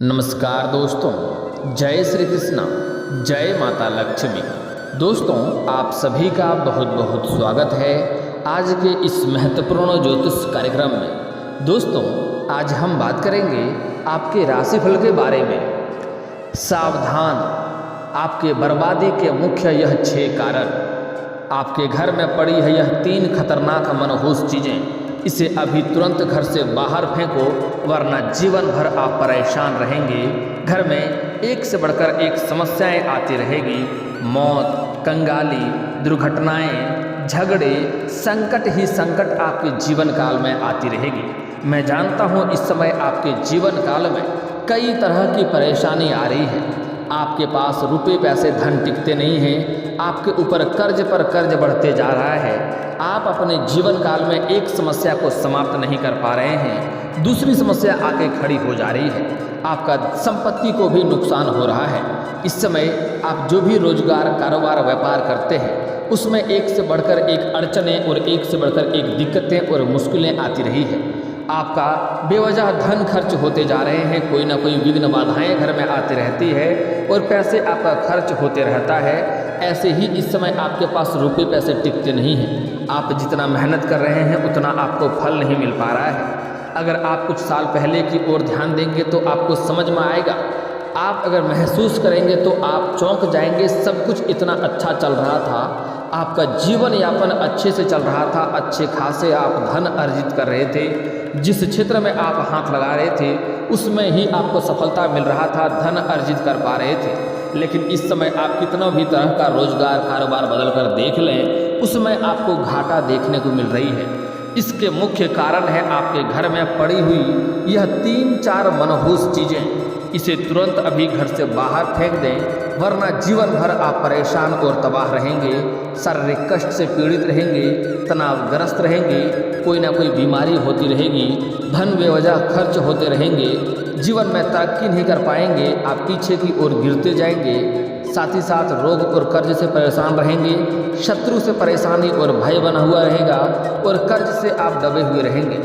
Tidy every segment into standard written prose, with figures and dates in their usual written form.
नमस्कार दोस्तों, जय श्री कृष्णा, जय माता लक्ष्मी। दोस्तों, आप सभी का बहुत बहुत स्वागत है आज के इस महत्वपूर्ण ज्योतिष कार्यक्रम में। दोस्तों, आज हम बात करेंगे आपके राशिफल के बारे में। सावधान, आपके बर्बादी के मुख्य यह 6 कारण। आपके घर में पड़ी है यह 3 खतरनाक मनहूस चीज़ें। इसे अभी तुरंत घर से बाहर फेंको, वरना जीवन भर आप परेशान रहेंगे। घर में एक से बढ़कर एक समस्याएं आती रहेगी। मौत, कंगाली, दुर्घटनाएं, झगड़े, संकट ही संकट आपके जीवन काल में आती रहेगी। मैं जानता हूँ इस समय आपके जीवन काल में कई तरह की परेशानी आ रही है। आपके पास रुपए पैसे धन टिकते नहीं हैं। आपके ऊपर कर्ज पर कर्ज बढ़ते जा रहा है। आप अपने जीवन काल में एक समस्या को समाप्त नहीं कर पा रहे हैं, दूसरी समस्या आके खड़ी हो जा रही है। आपका संपत्ति को भी नुकसान हो रहा है। इस समय आप जो भी रोजगार, कारोबार, व्यापार करते हैं उसमें एक से बढ़कर एक अड़चनें और एक से बढ़कर एक दिक्कतें और मुश्किलें आती रही है। आपका बेवजह धन खर्च होते जा रहे हैं। कोई ना कोई विघ्न बाधाएं घर में आती रहती है और पैसे आपका खर्च होते रहता है। ऐसे ही इस समय आपके पास रुपए पैसे टिकते नहीं हैं। आप जितना मेहनत कर रहे हैं उतना आपको फल नहीं मिल पा रहा है। अगर आप कुछ साल पहले की ओर ध्यान देंगे तो आपको समझ में आएगा। आप अगर महसूस करेंगे तो आप चौंक जाएंगे। सब कुछ इतना अच्छा चल रहा था, आपका जीवन यापन अच्छे से चल रहा था, अच्छे खासे आप धन अर्जित कर रहे थे। जिस क्षेत्र में आप हाथ लगा रहे थे उसमें ही आपको सफलता मिल रहा था, धन अर्जित कर पा रहे थे। लेकिन इस समय आप कितना भी तरह का रोजगार, कारोबार बदल कर देख लें, उसमें आपको घाटा देखने को मिल रही है। इसके मुख्य कारण है आपके घर में पड़ी हुई यह 3-4 मनहूस चीज़ें। इसे तुरंत अभी घर से बाहर फेंक दें, वरना जीवन भर आप परेशान और तबाह रहेंगे। शारीरिक कष्ट से पीड़ित रहेंगे, तनावग्रस्त रहेंगे, कोई ना कोई बीमारी होती रहेगी, धन बेवजह खर्च होते रहेंगे, जीवन में तरक्की नहीं कर पाएंगे, आप पीछे की ओर गिरते जाएंगे। साथ ही साथ रोग और कर्ज से परेशान रहेंगे, शत्रु से परेशानी और भय बना हुआ रहेगा और कर्ज से आप दबे हुए रहेंगे।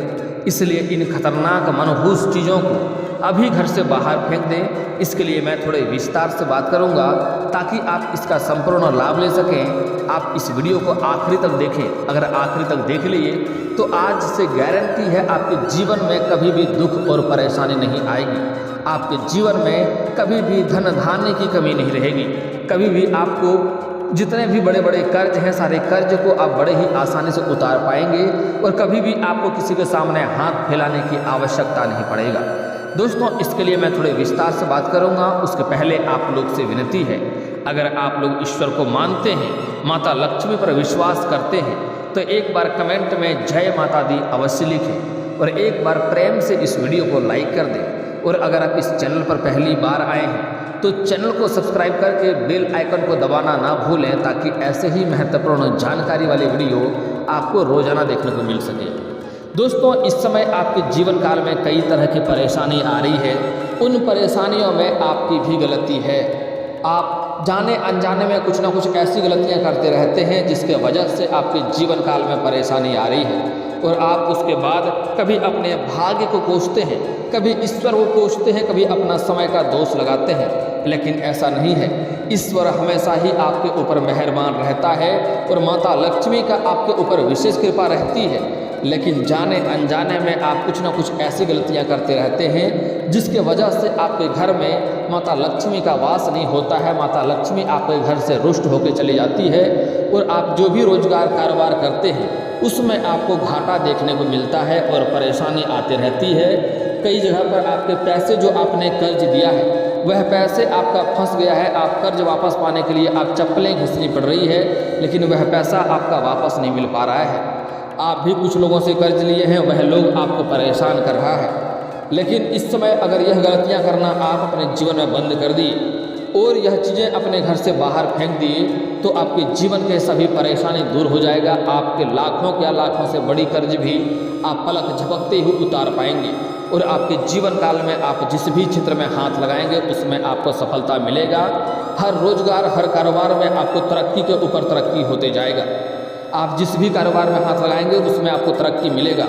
इसलिए इन खतरनाक मनहूस चीज़ों को अभी घर से बाहर फेंक दें। इसके लिए मैं थोड़े विस्तार से बात करूंगा ताकि आप इसका संपूर्ण लाभ ले सकें। आप इस वीडियो को आखिरी तक देखें। अगर आखिरी तक देख लिए तो आज से गारंटी है आपके जीवन में कभी भी दुख और परेशानी नहीं आएगी। आपके जीवन में कभी भी धन धान्य की कमी नहीं रहेगी। कभी भी आपको जितने भी बड़े बड़े कर्ज हैं, सारे कर्ज को आप बड़े ही आसानी से उतार पाएंगे और कभी भी आपको किसी के सामने हाथ फैलाने की आवश्यकता नहीं पड़ेगा। दोस्तों, इसके लिए मैं थोड़े विस्तार से बात करूंगा। उसके पहले आप लोग से विनती है, अगर आप लोग ईश्वर को मानते हैं, माता लक्ष्मी पर विश्वास करते हैं, तो एक बार कमेंट में जय माता दी अवश्य लिखें और एक बार प्रेम से इस वीडियो को लाइक कर दें। और अगर आप इस चैनल पर पहली बार आए हैं तो चैनल को सब्सक्राइब करके बेल आइकन को दबाना ना भूलें, ताकि ऐसे ही महत्वपूर्ण जानकारी वाली वीडियो आपको रोजाना देखने को मिल सके। दोस्तों, इस समय आपके जीवन काल में कई तरह की परेशानी आ रही है। उन परेशानियों में आपकी भी गलती है। आप जाने अनजाने में कुछ ना कुछ ऐसी गलतियां करते रहते हैं जिसके वजह से आपके जीवन काल में परेशानी आ रही है। और आप उसके बाद कभी अपने भाग्य को कोसते हैं, कभी ईश्वर को कोसते हैं, कभी अपना समय का दोष लगाते हैं। लेकिन ऐसा नहीं है। ईश्वर हमेशा ही आपके ऊपर मेहरबान रहता है और माता लक्ष्मी का आपके ऊपर विशेष कृपा रहती है। लेकिन जाने अनजाने में आप कुछ ना कुछ ऐसी गलतियां करते रहते हैं जिसके वजह से आपके घर में माता लक्ष्मी का वास नहीं होता है। माता लक्ष्मी आपके घर से रुष्ट होकर चली जाती है और आप जो भी रोजगार, कारोबार करते हैं उसमें आपको घाटा देखने को मिलता है और परेशानी आती रहती है। कई जगह पर आपके पैसे जो आपने कर्ज दिया है वह पैसे आपका फंस गया है। आप कर्ज वापस पाने के लिए आप चप्पलें घिसनी पड़ रही है, लेकिन वह पैसा आपका वापस नहीं मिल पा रहा है। आप भी कुछ लोगों से कर्ज लिए हैं, वह लोग आपको परेशान कर रहा है। लेकिन इस समय अगर यह गलतियां करना आप अपने जीवन में बंद कर दिए और यह चीज़ें अपने घर से बाहर फेंक दिए तो आपके जीवन के सभी परेशानी दूर हो जाएगा। आपके लाखों क्या लाखों से बड़ी कर्ज भी आप पलक झपकते ही उतार पाएंगे और आपके जीवन काल में आप जिस भी क्षेत्र में हाथ लगाएंगे उसमें आपको सफलता मिलेगा। हर रोजगार, हर कारोबार में आपको तरक्की के ऊपर तरक्की होते जाएगा। आप जिस भी कारोबार में हाथ लगाएंगे उसमें आपको तरक्की मिलेगा।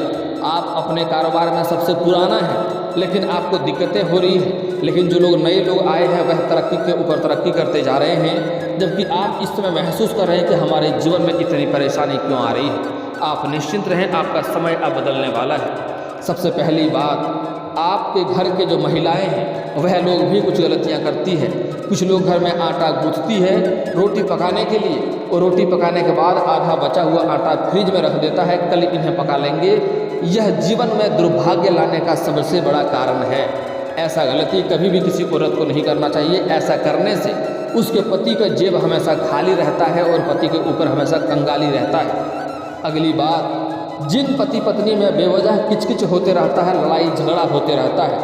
आप अपने कारोबार में सबसे पुराना है लेकिन आपको दिक्कतें हो रही हैं। लेकिन जो लोग नए लोग आए हैं वह तरक्की के ऊपर तरक्की करते जा रहे हैं, जबकि आप इस समय महसूस कर रहे हैं कि हमारे जीवन में इतनी परेशानी क्यों आ रही है। आप निश्चिंत रहें, आपका समय अब बदलने वाला है। सबसे पहली बात, आपके घर के जो महिलाएं हैं वह लोग भी कुछ गलतियां करती है। कुछ लोग घर में आटा गूंथती है रोटी पकाने के लिए, और रोटी पकाने के बाद आधा बचा हुआ आटा फ्रिज में रख देता है, कल इन्हें पका लेंगे। यह जीवन में दुर्भाग्य लाने का सबसे बड़ा कारण है। ऐसा गलती कभी भी किसी औरत को नहीं करना चाहिए। ऐसा करने से उसके पति का जेब हमेशा खाली रहता है और पति के ऊपर हमेशा कंगाली रहता है। अगली बात, जिन पति पत्नी में बेवजह किचकिच होते रहता है, लड़ाई झगड़ा होते रहता है,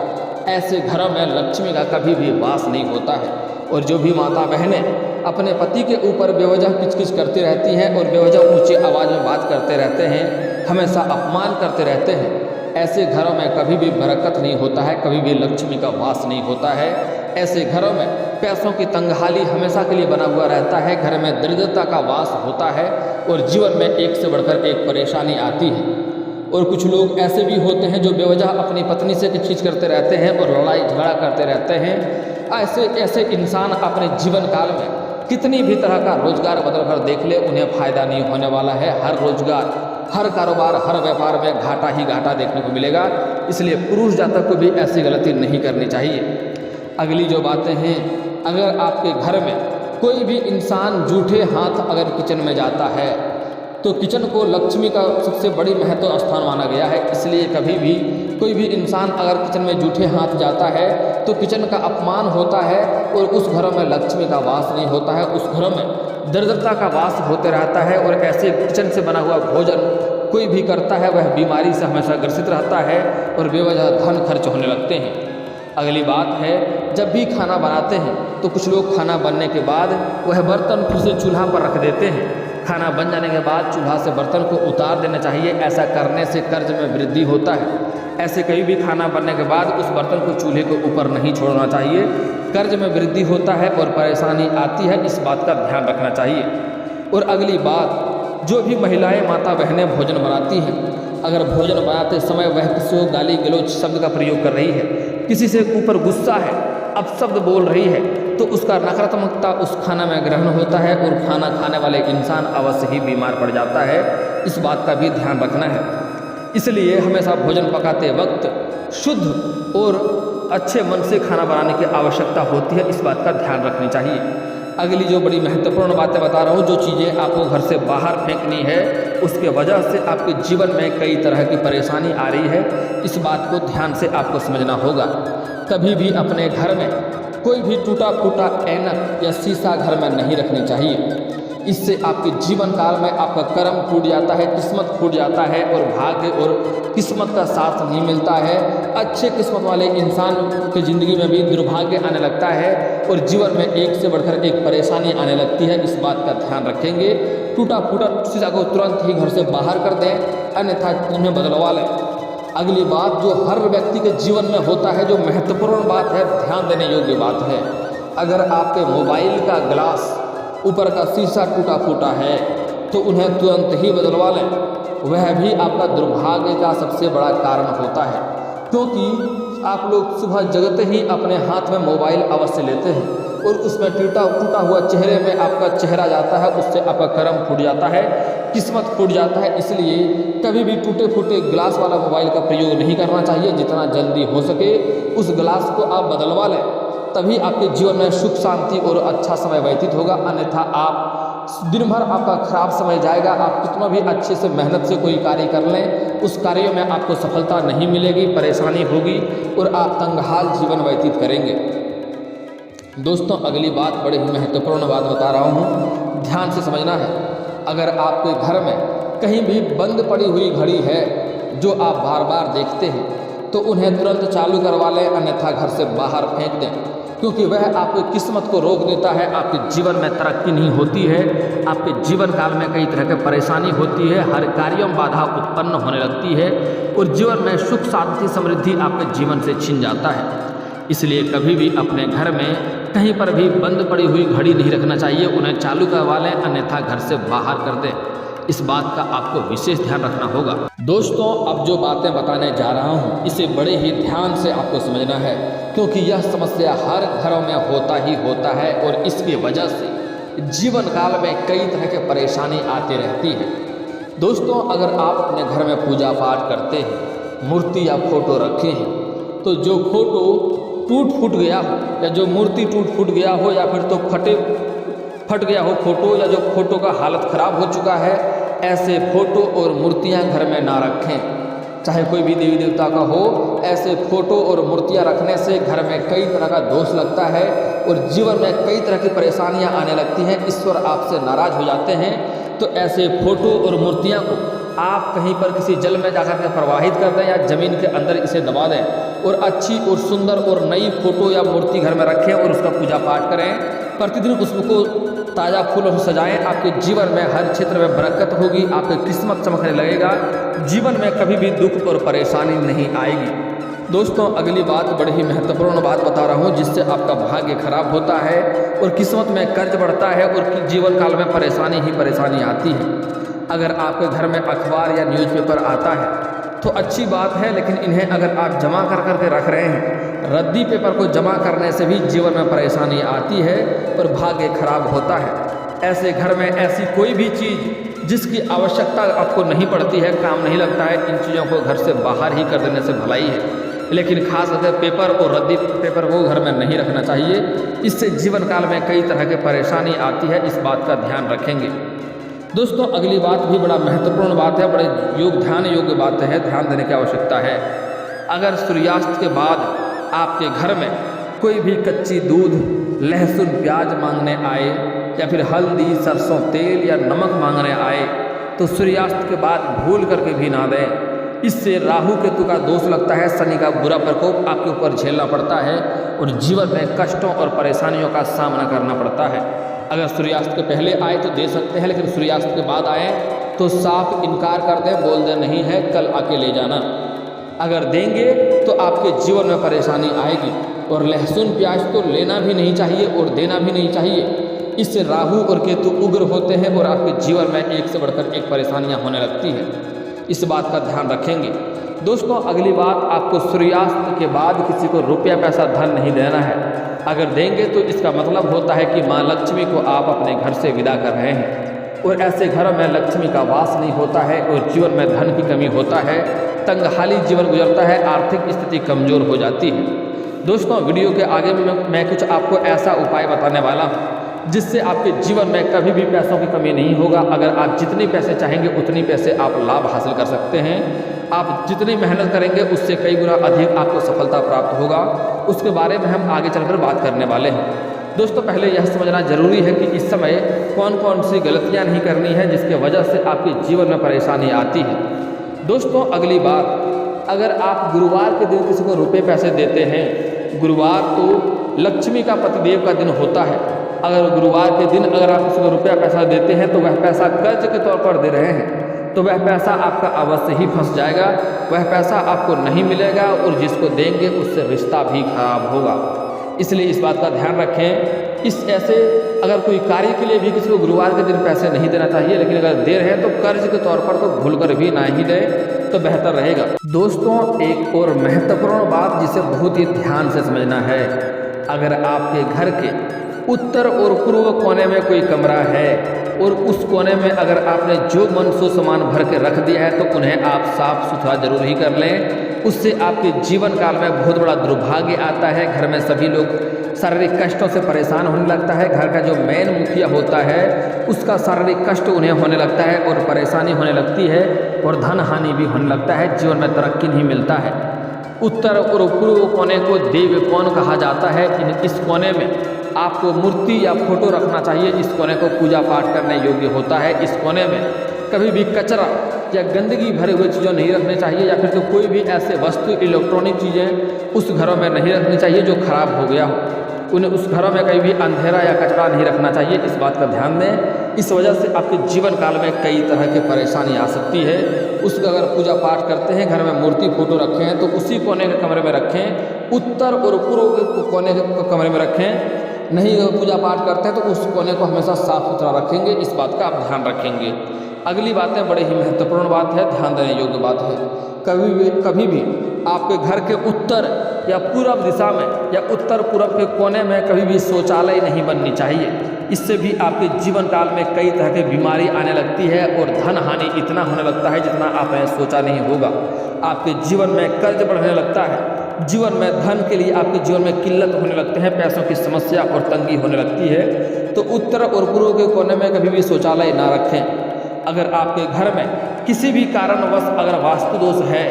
ऐसे घरों में लक्ष्मी का कभी भी वास नहीं होता है। और जो भी माता बहनें अपने पति के ऊपर बेवजह किचकिच करती रहती हैं और बेवजह ऊंची आवाज़ में बात करते रहते हैं, हमेशा अपमान करते रहते हैं, ऐसे घरों में कभी भी बरकत नहीं होता है, कभी भी लक्ष्मी का वास नहीं होता है। ऐसे घरों में पैसों की तंगहाली हमेशा के लिए बना हुआ रहता है, घर में दरिद्रता का वास होता है और जीवन में एक से बढ़कर एक परेशानी आती है। और कुछ लोग ऐसे भी होते हैं जो बेवजह अपनी पत्नी से किचकिच करते रहते हैं और लड़ाई झगड़ा करते रहते हैं। ऐसे इंसान अपने जीवन काल में कितनी भी तरह का रोजगार बदल कर देख ले, उन्हें फ़ायदा नहीं होने वाला है। हर रोजगार, हर कारोबार, हर व्यापार में घाटा ही घाटा देखने को मिलेगा। इसलिए पुरुष जातक को भी ऐसी गलती नहीं करनी चाहिए। अगली जो बातें हैं, अगर आपके घर में कोई भी इंसान जूठे हाथ अगर किचन में जाता है तो किचन को लक्ष्मी का सबसे बड़ी महत्व स्थान माना गया है। इसलिए कभी भी कोई भी इंसान अगर किचन में जूठे हाथ जाता है तो किचन का अपमान होता है और उस घरों में लक्ष्मी का वास नहीं होता है, उस घरों में दरिद्रता का वास होते रहता है। और ऐसे किचन से बना हुआ भोजन कोई भी करता है वह बीमारी से हमेशा ग्रसित रहता है और बेवजह धन खर्च होने लगते हैं। अगली बात है, जब भी खाना बनाते हैं तो कुछ लोग खाना बनने के बाद वह बर्तन फिर से चूल्हा पर रख देते हैं। खाना बन जाने के बाद चूल्हा से बर्तन को उतार देना चाहिए। ऐसा करने से कर्ज में वृद्धि होता है। ऐसे कहीं भी खाना बनने के बाद उस बर्तन को चूल्हे के ऊपर नहीं छोड़ना चाहिए, कर्ज में वृद्धि होता है और परेशानी आती है। इस बात का ध्यान रखना चाहिए। और अगली बात, जो भी महिलाएं माता बहनें भोजन बनाती हैं, अगर भोजन बनाते समय वह किसी को गाली गलौज शब्द का प्रयोग कर रही है, किसी से ऊपर गुस्सा है, अपशब्द बोल रही है, तो उसका नकारात्मकता उस खाना में ग्रहण होता है और खाना खाने वाले इंसान अवश्य ही बीमार पड़ जाता है। इस बात का भी ध्यान रखना है। इसलिए हमेशा भोजन पकाते वक्त शुद्ध और अच्छे मन से खाना बनाने की आवश्यकता होती है। इस बात का ध्यान रखनी चाहिए। अगली जो बड़ी महत्वपूर्ण बातें बता रहा हूँ, जो चीज़ें आपको घर से बाहर फेंकनी है, उसके वजह से आपके जीवन में कई तरह की परेशानी आ रही है। इस बात को ध्यान से आपको समझना होगा। कभी भी अपने घर में कोई भी टूटा फूटा ऐनक या शीशा घर में नहीं रखनी चाहिए। इससे आपके जीवन काल में आपका कर्म टूट जाता है, किस्मत फूट जाता है और भाग्य और किस्मत का साथ नहीं मिलता है। अच्छे किस्मत वाले इंसान की ज़िंदगी में भी दुर्भाग्य आने लगता है और जीवन में एक से बढ़कर एक परेशानी आने लगती है। इस बात का ध्यान रखेंगे। टूटा फूटा शीशा को तुरंत ही घर से बाहर कर दें, अन्यथा उन्हें बदलवा लें। अगली बात, जो हर व्यक्ति के जीवन में होता है, जो महत्वपूर्ण बात है, ध्यान देने योग्य बात है, अगर आपके मोबाइल का ग्लास ऊपर का शीशा टूटा फूटा है तो उन्हें तुरंत ही बदलवा लें। वह भी आपका दुर्भाग्य का सबसे बड़ा कारण होता है, क्योंकि आप लोग सुबह जगते ही अपने हाथ में मोबाइल अवश्य लेते हैं और उसमें टूटा हुआ चेहरे में आपका चेहरा जाता है, उससे आपका कर्म फूट जाता है, किस्मत फूट जाता है। इसलिए कभी भी टूटे फूटे ग्लास वाला मोबाइल का प्रयोग नहीं करना चाहिए। जितना जल्दी हो सके उस ग्लास को आप बदलवा लें, तभी आपके जीवन में सुख शांति और अच्छा समय व्यतीत होगा। अन्यथा आप दिन भर आपका खराब समय जाएगा। आप कितना भी अच्छे से मेहनत से कोई कार्य कर लें, उस कार्य में आपको सफलता नहीं मिलेगी, परेशानी होगी और आप तंगहाल जीवन व्यतीत करेंगे। दोस्तों, अगली बात बड़ी ही महत्वपूर्ण बात बता रहा हूँ, ध्यान से समझना है। अगर आपके घर में कहीं भी बंद पड़ी हुई घड़ी है जो आप बार बार देखते हैं तो उन्हें तुरंत चालू करवा लें, अन्यथा घर से बाहर फेंक दें, क्योंकि वह आपकी किस्मत को रोक देता है। आपके जीवन में तरक्की नहीं होती है, आपके जीवन काल में कई तरह की परेशानी होती है, हर कार्यों में बाधा उत्पन्न होने लगती है और जीवन में सुख शांति समृद्धि आपके जीवन से छिन जाता है। इसलिए कभी भी अपने घर में कहीं पर भी बंद पड़ी हुई घड़ी नहीं रखना चाहिए, उन्हें चालू करवा लें, अन्यथा घर से बाहर कर दें। इस बात का आपको विशेष ध्यान रखना होगा। दोस्तों, अब जो बातें बताने जा रहा हूँ इसे बड़े ही ध्यान से आपको समझना है, क्योंकि यह समस्या हर घरों में होता ही होता है और इसकी वजह से जीवन काल में कई तरह की परेशानी आती रहती है। दोस्तों, अगर आप अपने घर में पूजा पाठ करते हैं, मूर्ति या फोटो रखे हैं, तो जो फोटो टूट फूट गया हो या जो मूर्ति टूट फूट गया हो या फिर तो फट गया हो फोटो, या जो फोटो का हालत ख़राब हो चुका है, ऐसे फोटो और मूर्तियां घर में ना रखें। चाहे कोई भी देवी देवता का हो, ऐसे फोटो और मूर्तियां रखने से घर में कई तरह का दोष लगता है और जीवन में कई तरह की परेशानियां आने लगती हैं। ईश्वर आपसे नाराज़ हो जाते हैं। तो ऐसे फोटो और मूर्तियां को आप कहीं पर किसी जल में जाकर के प्रवाहित कर दें या ज़मीन के अंदर इसे दबा दें और अच्छी और सुंदर और नई फोटो या मूर्ति घर में रखें और उसका पूजा पाठ करें। प्रतिदिन उसको ताज़ा फूलों से सजाएं। आपके जीवन में हर क्षेत्र में बरकत होगी, आपकी किस्मत चमकने लगेगा, जीवन में कभी भी दुख और परेशानी नहीं आएगी। दोस्तों, अगली बात बड़ी ही महत्वपूर्ण बात बता रहा हूँ, जिससे आपका भाग्य खराब होता है और किस्मत में कर्ज बढ़ता है और जीवन काल में परेशानी ही परेशानी आती है। अगर आपके घर में अखबार या न्यूज़पेपर आता है तो अच्छी बात है, लेकिन इन्हें अगर आप जमा कर करके रख रहे हैं, रद्दी पेपर को जमा करने से भी जीवन में परेशानी आती है और भाग्य खराब होता है। ऐसे घर में ऐसी कोई भी चीज़ जिसकी आवश्यकता आपको नहीं पड़ती है, काम नहीं लगता है, इन चीज़ों को घर से बाहर ही कर देने से भलाई है। लेकिन खास करके पेपर और रद्दी पेपर वो घर में नहीं रखना चाहिए। इससे जीवन काल में कई तरह की परेशानी आती है, इस बात का ध्यान रखेंगे। दोस्तों, अगली बात भी बड़ा महत्वपूर्ण बात है, बड़े ध्यान योग्य बात है, ध्यान देने की आवश्यकता है। अगर सूर्यास्त के बाद आपके घर में कोई भी कच्ची दूध, लहसुन, प्याज मांगने आए या फिर हल्दी, सरसों तेल या नमक मांगने आए, तो सूर्यास्त के बाद भूल करके भी ना दें। इससे राहु केतु का दोष लगता है, शनि का बुरा प्रकोप आपके ऊपर झेलना पड़ता है और जीवन में कष्टों और परेशानियों का सामना करना पड़ता है। अगर सूर्यास्त के पहले आए तो दे सकते हैं, लेकिन सूर्यास्त के बाद आए तो साफ इनकार कर दें, बोल दें नहीं है, कल आके ले जाना। अगर देंगे तो आपके जीवन में परेशानी आएगी। और लहसुन प्याज तो लेना भी नहीं चाहिए और देना भी नहीं चाहिए। इससे राहु और केतु उग्र होते हैं और आपके जीवन में एक से बढ़कर एक परेशानियां होने लगती है। इस बात का ध्यान रखेंगे। दोस्तों, अगली बात, आपको सूर्यास्त के बाद किसी को रुपया पैसा धन नहीं देना है। अगर देंगे तो इसका मतलब होता है कि माँ लक्ष्मी को आप अपने घर से विदा कर रहे हैं और ऐसे घरों में लक्ष्मी का वास नहीं होता है और जीवन में धन की कमी होता है, तंगहाली जीवन गुजरता है, आर्थिक स्थिति कमज़ोर हो जाती है। दोस्तों, वीडियो के आगे में मैं कुछ आपको ऐसा उपाय बताने वाला हूँ जिससे आपके जीवन में कभी भी पैसों की कमी नहीं होगा। अगर आप जितने पैसे चाहेंगे उतनी पैसे आप लाभ हासिल कर सकते हैं। आप जितनी मेहनत करेंगे उससे कई गुना अधिक आपको सफलता प्राप्त होगा। उसके बारे में हम आगे चलकर बात करने वाले हैं। दोस्तों, पहले यह समझना जरूरी है कि इस समय कौन कौन सी गलतियां नहीं करनी है जिसके वजह से आपके जीवन में परेशानी आती है। दोस्तों, अगली बात, अगर आप गुरुवार के दिन किसी को रुपये पैसे देते हैं, गुरुवार तो लक्ष्मी का पतिदेव का दिन होता है। अगर गुरुवार के दिन अगर आप किसी को रुपया पैसा देते हैं तो वह पैसा कर्ज के तौर पर दे रहे हैं, तो वह पैसा आपका अवश्य ही फंस जाएगा, वह पैसा आपको नहीं मिलेगा और जिसको देंगे उससे रिश्ता भी खराब होगा। इसलिए इस बात का ध्यान रखें। इस ऐसे अगर कोई कार्य के लिए भी किसी को गुरुवार के दिन पैसे नहीं देना चाहिए, लेकिन अगर दे रहे हैं तो कर्ज के तौर पर तो भूलकर भी ना ही दें तो बेहतर रहेगा। दोस्तों, एक और महत्वपूर्ण बात जिसे बहुत ही ध्यान से समझना है, अगर आपके घर के उत्तर और पूर्व कोने में कोई कमरा है और उस कोने में अगर आपने जो मन सो सामान भर के रख दिया है तो उन्हें आप साफ सुथरा जरूर ही कर लें। उससे आपके जीवन काल में बहुत बड़ा दुर्भाग्य आता है। घर में सभी लोग शारीरिक कष्टों से परेशान होने लगता है। घर का जो मेन मुखिया होता है उसका शारीरिक कष्ट उन्हें होने लगता है और परेशानी होने लगती है और धन हानि भी होने लगता है, जीवन में तरक्की नहीं मिलता है। उत्तर और पूर्व कोने को देव कोण कहा जाता है। इस कोने में आपको मूर्ति या फोटो रखना चाहिए। इस कोने को पूजा पाठ करने योग्य होता है। इस कोने में कभी भी कचरा या गंदगी भरे हुए चीज़ें नहीं रखनी चाहिए, या फिर तो कोई भी ऐसे वस्तु, इलेक्ट्रॉनिक चीज़ें उस घरों में नहीं रखनी चाहिए जो खराब हो गया हो। उन्हें उस घरों में कहीं भी अंधेरा या कचरा नहीं रखना चाहिए। इस बात का ध्यान दें। इस वजह से आपके जीवन काल में कई तरह की परेशानी आ सकती है। उसका अगर पूजा पाठ करते हैं, घर में मूर्ति फोटो रखे हैं तो उसी कोने के कमरे में रखें। उत्तर और पूर्व के कोने के कमरे में रखें। नहीं पूजा पाठ करते हैं तो उस कोने को हमेशा साफ सुथरा रखेंगे। इस बात का आप ध्यान रखेंगे। अगली बातें बड़ी ही महत्वपूर्ण बात है, ध्यान देने योग्य बात है। कभी भी आपके घर के उत्तर या पूर्व दिशा में या उत्तर पूर्व के कोने में कभी भी शौचालय नहीं बननी चाहिए। इससे भी आपके जीवन काल में कई तरह की बीमारी आने लगती है और धन हानि इतना होने लगता है जितना आपने सोचा नहीं होगा। आपके जीवन में कर्ज बढ़ने लगता है, जीवन में धन के लिए आपके जीवन में किल्लत होने लगते हैं, पैसों की समस्या और तंगी होने लगती है। तो उत्तर और पूर्व के कोने में कभी भी शौचालय ना रखें। अगर आपके घर में किसी भी कारणवश अगर वास्तु दोष है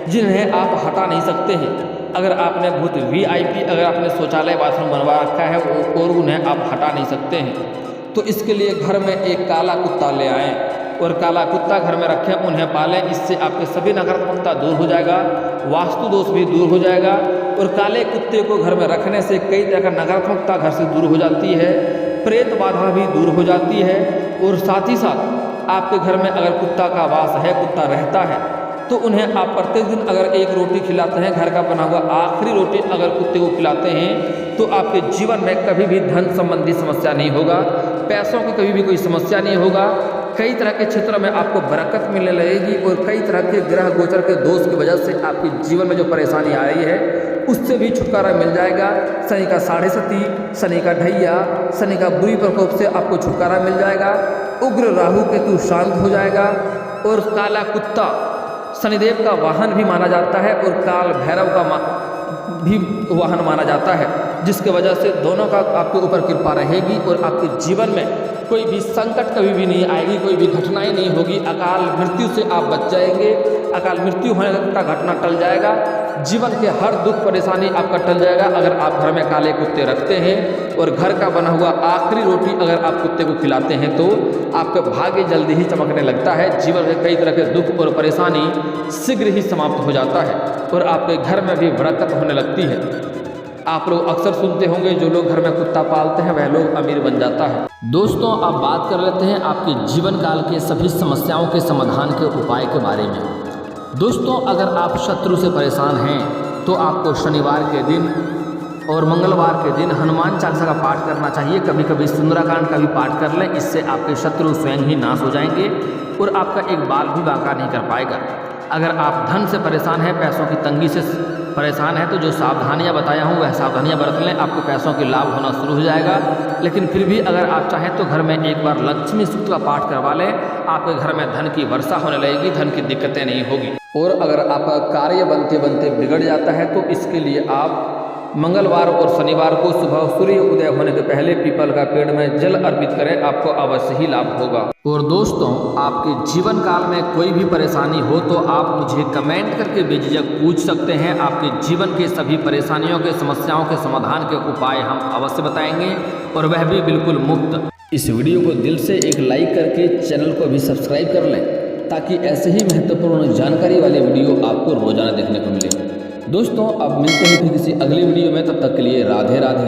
जिन्हें आप हटा नहीं सकते हैं, अगर आपने बहुत VIP अगर आपने शौचालय बाथरूम बनवा रखा है और उन्हें आप हटा नहीं सकते हैं, तो इसके लिए घर में एक काला कुत्ता ले आएँ और काला कुत्ता घर में रखें, उन्हें पालें। इससे आपके सभी नकारात्मकता दूर हो जाएगा, वास्तु दोष भी दूर हो जाएगा। और काले कुत्ते को घर में रखने से कई तरह का नकारात्मकता घर से दूर हो जाती है, प्रेत बाधा भी दूर हो जाती है। और साथ ही साथ आपके घर में अगर कुत्ता का वास है, कुत्ता रहता है, तो उन्हें आप प्रत्येक दिन अगर एक रोटी खिलाते हैं, घर का बना हुआ आखिरी रोटी अगर कुत्ते को खिलाते हैं, तो आपके जीवन में कभी भी धन संबंधी समस्या नहीं होगा, पैसों की कभी भी कोई समस्या नहीं होगा। कई तरह के क्षेत्रों में आपको बरकत मिलने लगेगी और कई तरह के ग्रह गोचर के दोष की वजह से आपके जीवन में जो परेशानी आ रही है उससे भी छुटकारा मिल जाएगा। शनि का 7.5, शनि का ढैया, शनि का बुरी प्रकोप से आपको छुटकारा मिल जाएगा। उग्र राहु केतु शांत हो जाएगा। और काला कुत्ता शनिदेव का वाहन भी माना जाता है और काल भैरव का भी वाहन माना जाता है, जिसके वजह से दोनों का आपके ऊपर कृपा रहेगी और आपके जीवन में कोई भी संकट कभी भी नहीं आएगी, कोई भी घटनाएं नहीं होगी। अकाल मृत्यु से आप बच जाएंगे, अकाल मृत्यु होने का घटना टल जाएगा, जीवन के हर दुख परेशानी आपका टल जाएगा अगर आप घर में काले कुत्ते रखते हैं। और घर का बना हुआ आखिरी रोटी अगर आप कुत्ते को खिलाते हैं तो आपका भाग्य जल्दी ही चमकने लगता है, जीवन में कई तरह के दुख और परेशानी शीघ्र ही समाप्त हो जाता है और आपके घर में भी बरकत होने लगती है। आप लोग अक्सर सुनते होंगे जो लोग घर में कुत्ता पालते हैं वह लोग अमीर बन जाता है। दोस्तों, अब बात कर लेते हैं आपके जीवन काल के सभी समस्याओं के समाधान के उपाय के बारे में। दोस्तों, अगर आप शत्रु से परेशान हैं तो आपको शनिवार के दिन और मंगलवार के दिन हनुमान चालीसा का पाठ करना चाहिए। कभी कभी सुंदराकांड का भी पाठ कर लें, इससे आपके शत्रु स्वयं ही नाश हो जाएंगे और आपका एक बाल भी बांका नहीं कर पाएगा। अगर आप धन से परेशान हैं, पैसों की तंगी से परेशान है, तो जो सावधानियां बताया हूँ वह सावधानियां बरत लें, आपको पैसों के लाभ होना शुरू हो जाएगा। लेकिन फिर भी अगर आप चाहें तो घर में एक बार लक्ष्मी सूक्त का पाठ करवा लें, आपके घर में धन की वर्षा होने लगेगी, धन की दिक्कतें नहीं होगी। और अगर आपका कार्य बनते बनते बिगड़ जाता है तो इसके लिए आप मंगलवार और शनिवार को सुबह सूर्य उदय होने के पहले पीपल का पेड़ में जल अर्पित करें, आपको अवश्य ही लाभ होगा। और दोस्तों, आपके जीवन काल में कोई भी परेशानी हो तो आप मुझे कमेंट करके बेझिझक पूछ सकते हैं। आपके जीवन के सभी परेशानियों के समस्याओं के समाधान के उपाय हम अवश्य बताएंगे और वह भी बिल्कुल मुफ्त। इस वीडियो को दिल से एक लाइक करके चैनल को भी सब्सक्राइब कर लें ताकि ऐसे ही महत्वपूर्ण जानकारी वाले वीडियो आपको रोजाना देखने को मिले। दोस्तों, अब मिलते हैं फिर किसी अगली वीडियो में, तब तक के लिए राधे राधे।